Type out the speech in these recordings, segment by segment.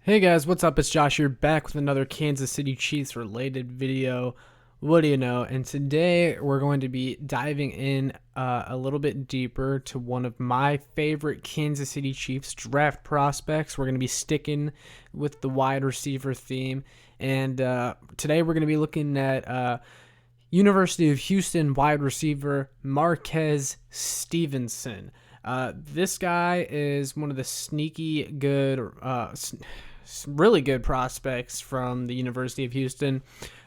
Hey guys, what's up? It's Josh here, back with another Kansas City Chiefs related video. What do you know? And today we're going to be diving in a little bit deeper to one of my favorite Kansas City Chiefs draft prospects. We're going to be sticking with the wide receiver theme. And today we're going to be looking at University of Houston wide receiver Marquez Stevenson. This guy is one of the sneaky good, really good prospects from the University of Houston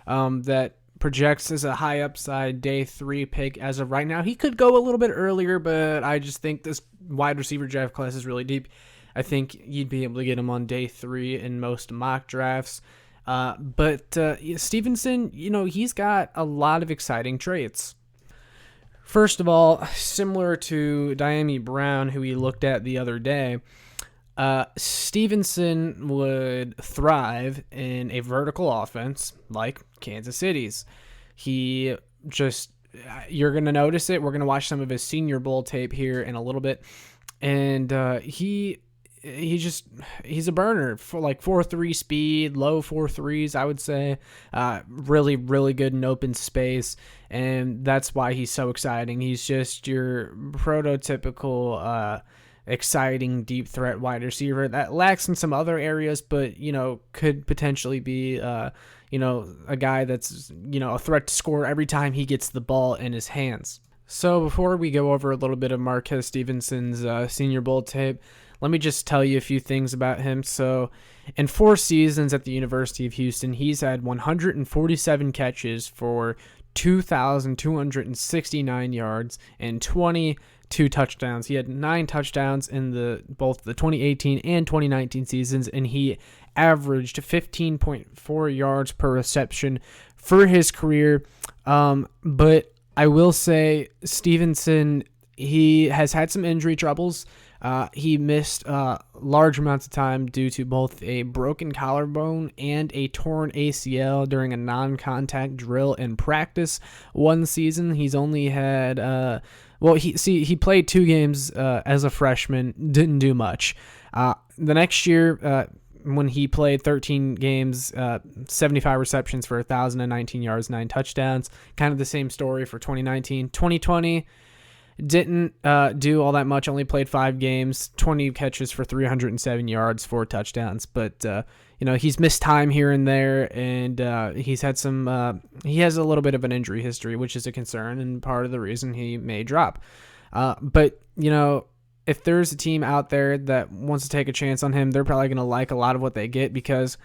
that projects as a high upside day 3 pick as of right now. He could go a little bit earlier, but I just think this wide receiver draft class is really deep. I think you'd be able to get him on day 3 in most mock drafts. But Stevenson, he's got a lot of exciting traits. First of all, similar to Diami Brown, who we looked at the other day, Stevenson would thrive in a vertical offense like Kansas City's. You're going to notice it. We're going to watch some of his Senior Bowl tape here in a little bit. And he's a burner for like 4.3 speed, low 4.3s, I would say. Really, really good in open space. And that's why he's so exciting. He's just your prototypical, exciting deep threat wide receiver that lacks in some other areas, but could potentially be a guy that's a threat to score every time he gets the ball in his hands. So before we go over a little bit of Marquez Stevenson's Senior Bowl tape, let me just tell you a few things about him. So in 4 seasons at the University of Houston, he's had 147 catches for 2,269 yards and 22 touchdowns. He had 9 touchdowns in both the 2018 and 2019 seasons, and he averaged 15.4 yards per reception for his career. But I will say Stevenson, he has had some injury troubles. He missed large amounts of time due to both a broken collarbone and a torn ACL during a non-contact drill in practice one season. He's only had he played 2 games as a freshman, didn't do much. The next year, when he played 13 games, 75 receptions for 1,019 yards, 9 touchdowns. Kind of the same story for 2019. 2020, didn't do all that much, only played 5 games, 20 catches for 307 yards, 4 touchdowns. But, he's missed time here and there, and he's had he has a little bit of an injury history, which is a concern and part of the reason he may drop. But, if there's a team out there that wants to take a chance on him, they're probably going to like a lot of what they get because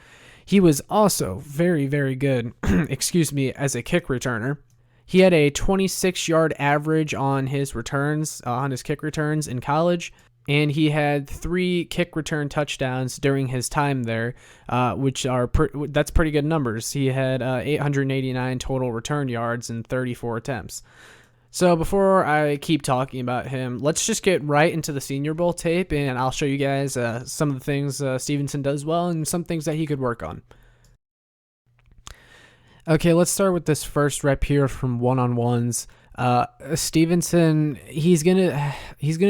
he was also very, very good, as a kick returner. He had a 26-yard average on his returns, on his kick returns in college, and he had 3 kick return touchdowns during his time there, that's pretty good numbers. He had 889 total return yards in 34 attempts. So before I keep talking about him, let's just get right into the Senior Bowl tape, and I'll show you guys some of the things Stevenson does well and some things that he could work on. Okay, let's start with this first rep here from one-on-ones. Stevenson, he's gonna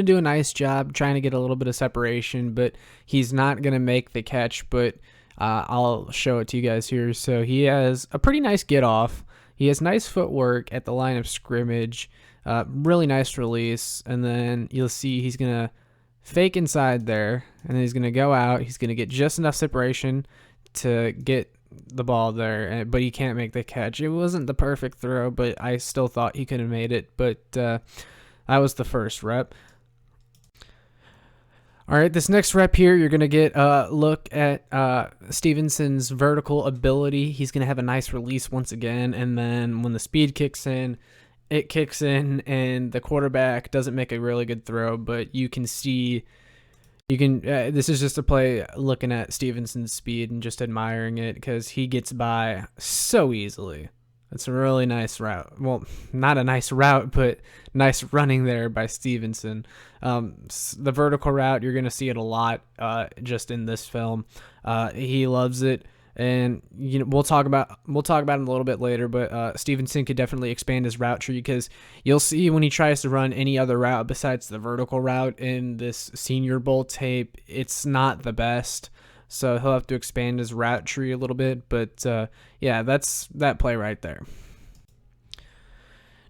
do a nice job trying to get a little bit of separation, but he's not gonna make the catch. But I'll show it to you guys here. So he has a pretty nice get off. He has nice footwork at the line of scrimmage, really nice release, and then you'll see he's going to fake inside there, and then he's going to go out. He's going to get just enough separation to get the ball there, but he can't make the catch. It wasn't the perfect throw, but I still thought he could have made it, but that was the first rep. All right, this next rep here, you're going to get a look at Stevenson's vertical ability. He's going to have a nice release once again, and then when the speed kicks in, it kicks in, and the quarterback doesn't make a really good throw, but you can see, this is just a play looking at Stevenson's speed and just admiring it because he gets by so easily. It's a really nice route. Well, not a nice route, but nice running there by Stevenson. The vertical route, you're going to see it a lot just in this film. He loves it. And we'll talk about it in a little bit later, but Stevenson could definitely expand his route tree because you'll see when he tries to run any other route besides the vertical route in this Senior Bowl tape, it's not the best. so he'll have to expand his route tree a little bit. But yeah, that's that play right there.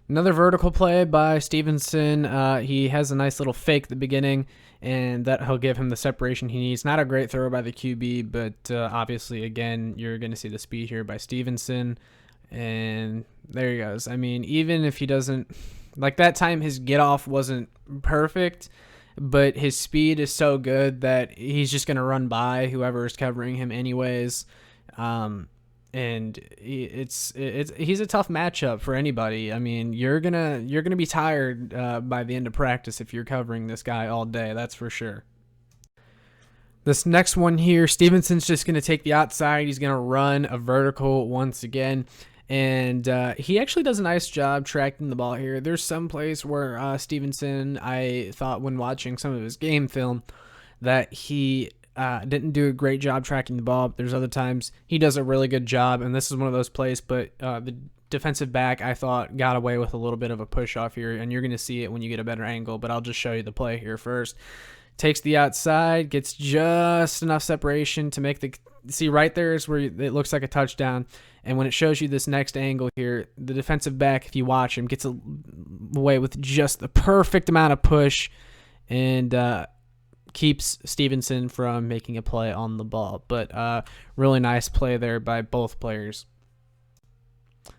Another vertical play by Stevenson. He has a nice little fake at the beginning, and that he'll give him the separation he needs. Not a great throw by the QB, but obviously, again, you're going to see the speed here by Stevenson. And there he goes. I mean, even if he doesn't, like that time, his get off wasn't perfect, but his speed is so good that he's just going to run by whoever is covering him anyways. And he's a tough matchup for anybody. I mean, you're gonna be tired by the end of practice if you're covering this guy all day. That's for sure. This next one here, Stevenson's just gonna take the outside. He's gonna run a vertical once again, and he actually does a nice job tracking the ball here. There's some plays where Stevenson, I thought when watching some of his game film, that he didn't do a great job tracking the ball. But there's other times he does a really good job, and this is one of those plays. But the defensive back, I thought, got away with a little bit of a push off here, and you're going to see it when you get a better angle. But I'll just show you the play here first. Takes the outside, gets just enough separation to make the see right there is where it looks like a touchdown. And when it shows you this next angle here, the defensive back, if you watch him, gets away with just the perfect amount of push, and keeps Stevenson from making a play on the ball. But really nice play there by both players.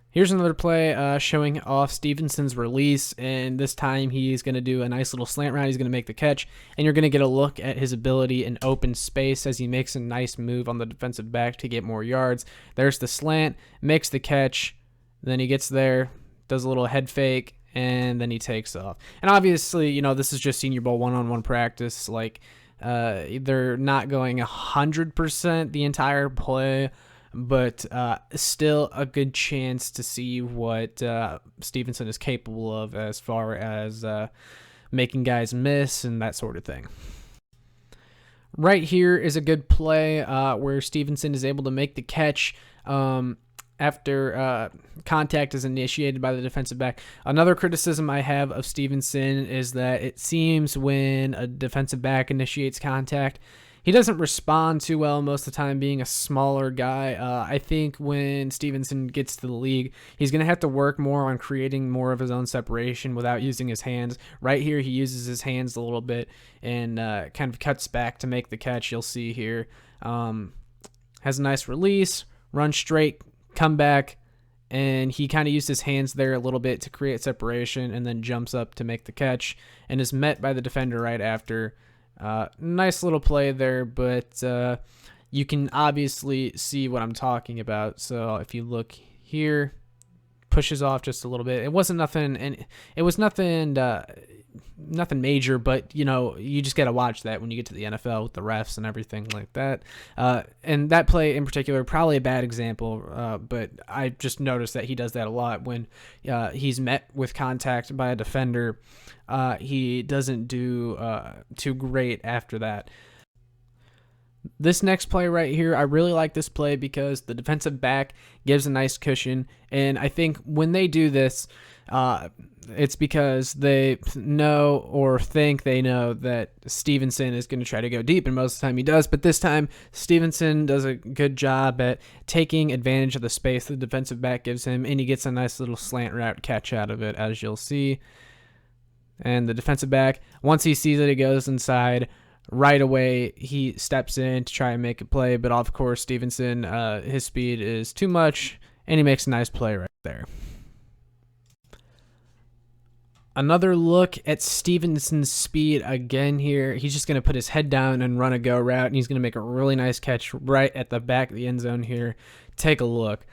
Here's another play showing off Stevenson's release, and this time he's going to do a nice little slant route. He's going to make the catch, and you're going to get a look at his ability in open space as he makes a nice move on the defensive back to get more yards. There's the slant, makes the catch, then he gets there, does a little head fake, and then he takes off. And obviously, you know, this is just Senior Bowl one-on-one practice. Like, they're not going 100% the entire play, but still a good chance to see what Stevenson is capable of as far as making guys miss and that sort of thing. Right here is a good play where Stevenson is able to make the catch after contact is initiated by the defensive back. Another criticism I have of Stevenson is that it seems when a defensive back initiates contact, he doesn't respond too well most of the time, being a smaller guy. I think when Stevenson gets to the league, he's going to have to work more on creating more of his own separation without using his hands. Right here, he uses his hands a little bit and kind of cuts back to make the catch. You'll see here. Has a nice release, run straight, come back, and he kind of used his hands there a little bit to create separation and then jumps up to make the catch and is met by the defender right after. Nice little play there, but you can obviously see what I'm talking about. So if you look here, pushes off just a little bit. It wasn't nothing, and it was nothing major, but you know, you just got to watch that when you get to the NFL with the refs and everything like that. And that play in particular, probably a bad example, but I just noticed that he does that a lot when he's met with contact by a defender. He doesn't do too great after that. This next play right here, I really like this play because the defensive back gives a nice cushion, and I think when they do this, it's because they know or think they know that Stevenson is going to try to go deep, and most of the time he does. But this time, Stevenson does a good job at taking advantage of the space the defensive back gives him, and he gets a nice little slant route catch out of it, as you'll see. And the defensive back, once he sees that he goes inside, right away he steps in to try and make a play. But of course, Stevenson, his speed is too much, and he makes a nice play right there. Another look at Stevenson's speed again here. He's just going to put his head down and run a go route, and he's going to make a really nice catch right at the back of the end zone here. Take a look.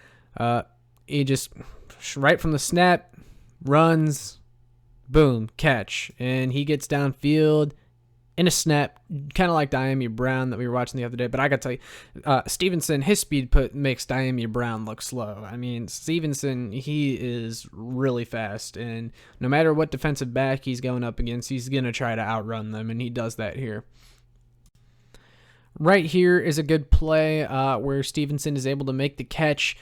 He just, right from the snap, runs, boom, catch. And he gets downfield in a snap, kind of like Diami Brown that we were watching the other day. But I got to tell you, Stevenson, his speed makes Diami Brown look slow. I mean, Stevenson, he is really fast. And no matter what defensive back he's going up against, he's going to try to outrun them. And he does that here. Right here is a good play where Stevenson is able to make the catch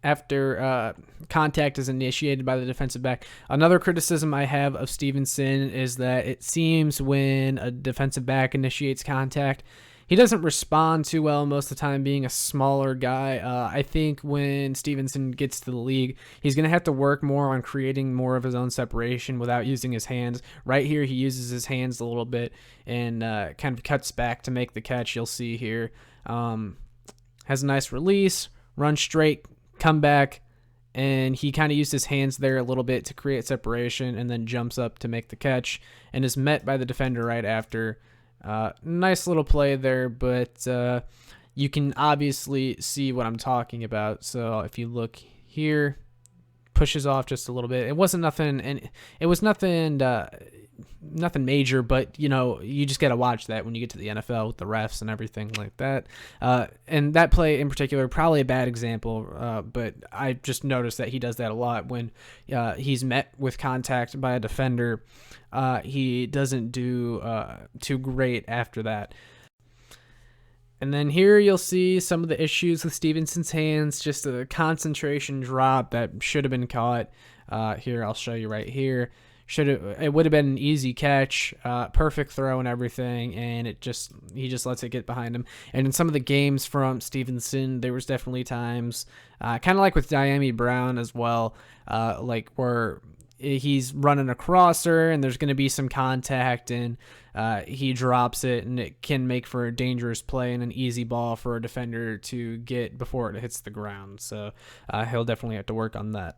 after contact is initiated by the defensive back. Another criticism I have of Stevenson is that it seems when a defensive back initiates contact, he doesn't respond too well most of the time, being a smaller guy. I think when Stevenson gets to the league, he's going to have to work more on creating more of his own separation without using his hands. Right here, he uses his hands a little bit and kind of cuts back to make the catch. You'll see here. Has a nice release, run straight, come back, and he kind of used his hands there a little bit to create separation and then jumps up to make the catch and is met by the defender right after. Nice little play there, but you can obviously see what I'm talking about. So if you look here, pushes off just a little bit. It wasn't nothing, and it was nothing major, but you just gotta watch that when you get to the NFL with the refs and everything like that. And that play in particular, probably a bad example, but I just noticed that he does that a lot when he's met with contact by a defender. He doesn't do too great after that. And then here you'll see some of the issues with Stevenson's hands, just a concentration drop that should have been caught. Here, I'll show you right here. It would have been an easy catch, perfect throw and everything, and he just lets it get behind him. And in some of the games from Stevenson, there was definitely times, kind of like with Diami Brown as well, like where he's running a crosser and there's going to be some contact and he drops it, and it can make for a dangerous play and an easy ball for a defender to get before it hits the ground. So he'll definitely have to work on that.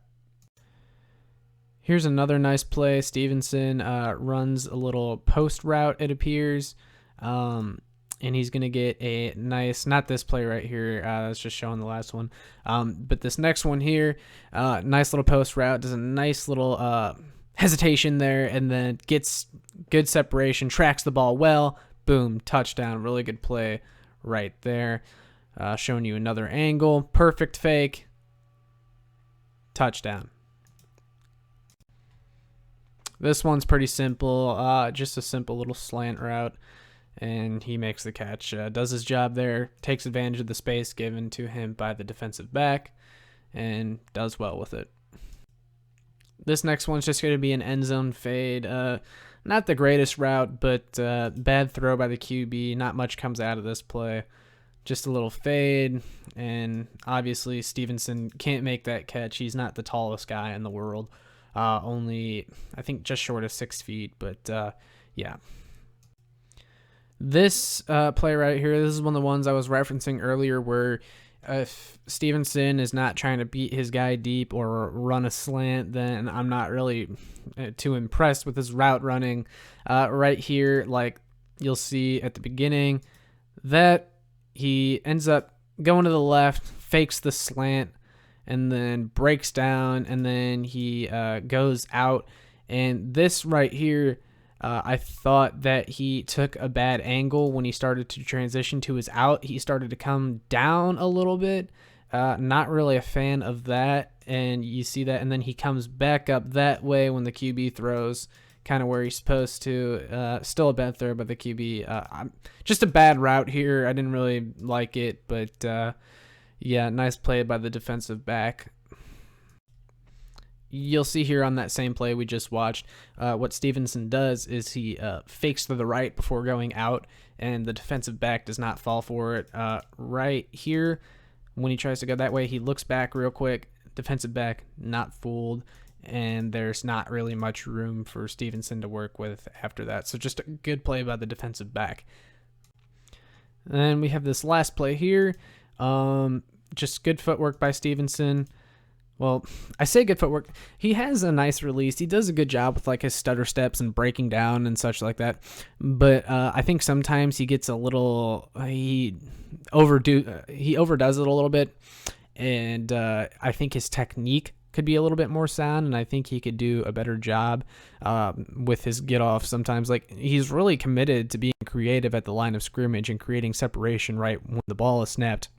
Here's another nice play. Stevenson runs a little post route, it appears, and he's going to get a nice, not this play right here, that's just showing the last one, but this next one here, nice little post route, does a nice little hesitation there, and then gets good separation, tracks the ball well, boom, touchdown. Really good play right there. Showing you another angle, perfect fake, touchdown. This one's pretty simple, just a simple little slant route, and he makes the catch. Does his job there, takes advantage of the space given to him by the defensive back, and does well with it. This next one's just going to be an end zone fade. Not the greatest route, but bad throw by the QB. Not much comes out of this play. Just a little fade, and obviously Stevenson can't make that catch. He's not the tallest guy in the world. Only, I think, just short of 6 feet, but yeah. This play right here, this is one of the ones I was referencing earlier where if Stevenson is not trying to beat his guy deep or run a slant, then I'm not really too impressed with his route running. Right here, like you'll see at the beginning, that he ends up going to the left, fakes the slant, and then breaks down, and then he goes out. And this right here, I thought that he took a bad angle when he started to transition to his out. He started to come down a little bit. Not really a fan of that, and you see that. And then he comes back up that way when the QB throws kind of where he's supposed to. Still a bad throw by the QB. Just a bad route here. I didn't really like it, but yeah, nice play by the defensive back. You'll see here on that same play we just watched, what Stevenson does is he fakes to the right before going out, and the defensive back does not fall for it. Right here, when he tries to go that way, he looks back real quick. Defensive back not fooled, and there's not really much room for Stevenson to work with after that. So just a good play by the defensive back. And then we have this last play here. Just good footwork by Stevenson. Well, I say good footwork. He has a nice release. He does a good job with like his stutter steps and breaking down and such like that. But I think sometimes he gets a little he overdoes it a little bit, and I think his technique could be a little bit more sound, and I think he could do a better job with his get off sometimes. Like, he's really committed to being creative at the line of scrimmage and creating separation right when the ball is snapped.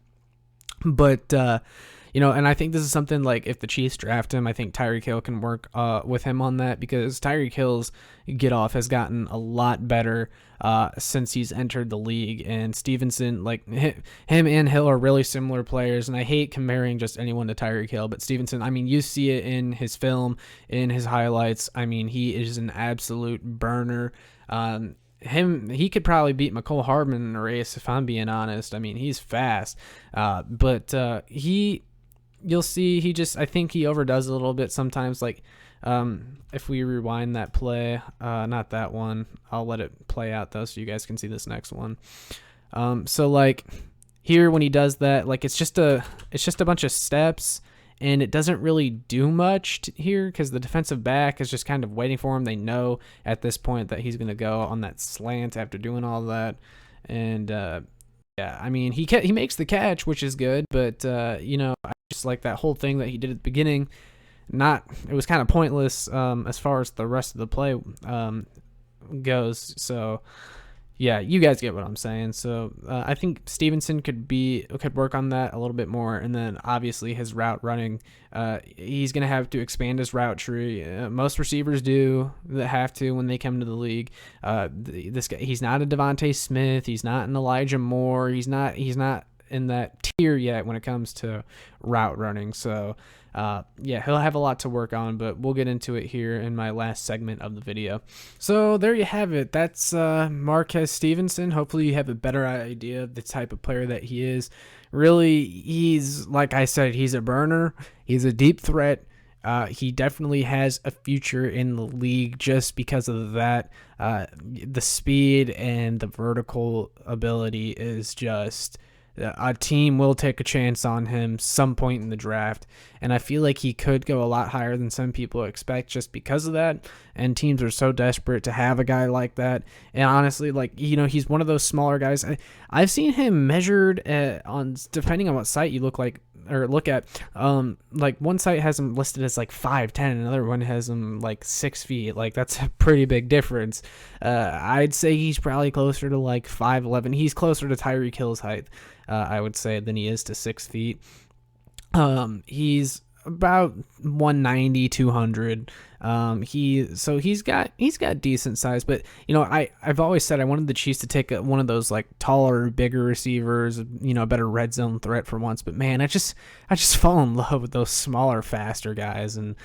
But and I think this is something like if the Chiefs draft him, I think Tyreek Hill can work with him on that, because Tyreek Hill's get off has gotten a lot better since he's entered the league. And Stevenson, like him and Hill are really similar players, and I hate comparing just anyone to Tyreek Hill, but Stevenson, I mean, you see it in his film, in his highlights. I mean, he is an absolute burner. he could probably beat McCole Hardman in a race if I'm being honest. I mean, he's fast, but you'll see I think he overdoes a little bit sometimes. Like, if we rewind that play, not that one, I'll let it play out though, so you guys can see this next one. So like here when he does that, like it's just a bunch of steps, and it doesn't really do much here because the defensive back is just kind of waiting for him. They know at this point that he's going to go on that slant after doing all that. And, yeah, I mean, he makes the catch, which is good, but, I just like that whole thing that he did at the beginning. It was kind of pointless as far as the rest of the play goes. So, yeah, you guys get what I'm saying. So I think Stevenson could work on that a little bit more, and then obviously his route running, he's gonna have to expand his route tree. Most receivers do that have to when they come to the league. This guy, he's not a Devontae Smith, he's not an Elijah Moore, he's not in that tier yet when it comes to route running. So yeah, he'll have a lot to work on, but we'll get into it here in my last segment of the video. So there you have it. That's Marquez Stevenson. Hopefully you have a better idea of the type of player that he is. Really, he's, like I said, he's a burner. He's a deep threat. He definitely has a future in the league just because of that. The speed and the vertical ability is just... A team will take a chance on him some point in the draft, and I feel like he could go a lot higher than some people expect just because of that, and teams are so desperate to have a guy like that. And honestly, like, he's one of those smaller guys. I've seen him measured on, depending on what site you look at, like one site has him listed as like 5'10", another one has him like 6 feet. Like, that's a pretty big difference. I'd say he's probably closer to like 5'11". He's closer to Tyreek Hill's height, I would say, than he is to 6 feet. He's about 190, 200. He's got decent size, but I've always said I wanted the Chiefs to take one of those like taller, bigger receivers, a better red zone threat for once. But man, I just fall in love with those smaller, faster guys, and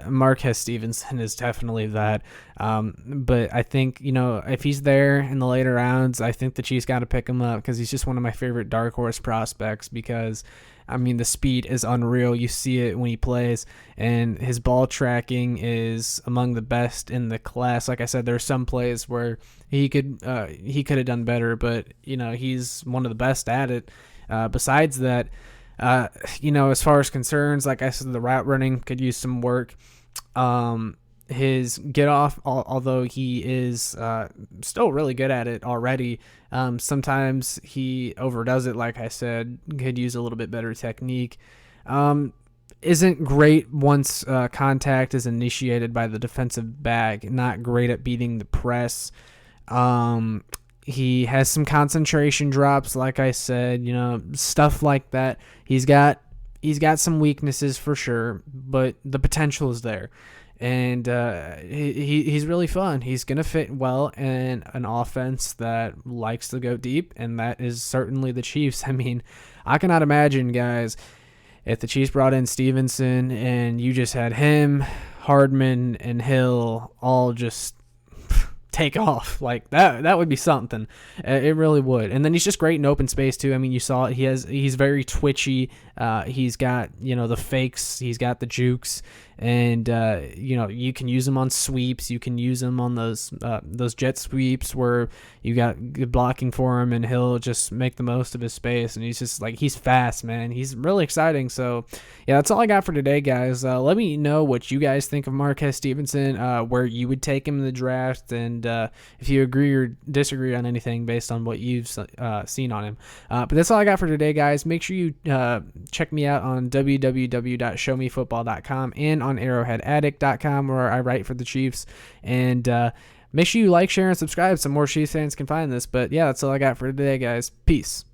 Marquez Stevenson is definitely that. But I think if he's there in the later rounds, I think the Chiefs got to pick him up because he's just one of my favorite dark horse prospects because. I mean, the speed is unreal. You see it when he plays, and his ball tracking is among the best in the class. Like I said, there are some plays where he could have done better, but he's one of the best at it. Besides that, as far as concerns, like I said, the route running could use some work. His get off, although he is still really good at it already, sometimes he overdoes it. Like I said, could use a little bit better technique. Isn't great once contact is initiated by the defensive back. Not great at beating the press. He has some concentration drops, like I said, stuff like that. He's got some weaknesses for sure, but the potential is there. And he's really fun. He's going to fit well in an offense that likes to go deep, and that is certainly the Chiefs. I mean, I cannot imagine, guys, if the Chiefs brought in Stevenson and you just had him, Hardman, and Hill all just take off. Like, that would be something. It really would. And then he's just great in open space too. I mean, you saw it. He's very twitchy. He's got the fakes. He's got the jukes. And you can use him on sweeps. You can use him on those jet sweeps where you got good blocking for him, and he'll just make the most of his space. And he's just like, he's fast, man. He's really exciting. So yeah, that's all I got for today, guys. Let me know what you guys think of Marquez Stevenson, where you would take him in the draft, and if you agree or disagree on anything based on what you've seen on him. But that's all I got for today, guys. Make sure you check me out on www.showmefootball.com and on arrowheadaddict.com, where I write for the Chiefs. And make sure you like, share, and subscribe so more Chiefs fans can find this. But yeah, that's all I got for today, guys. Peace.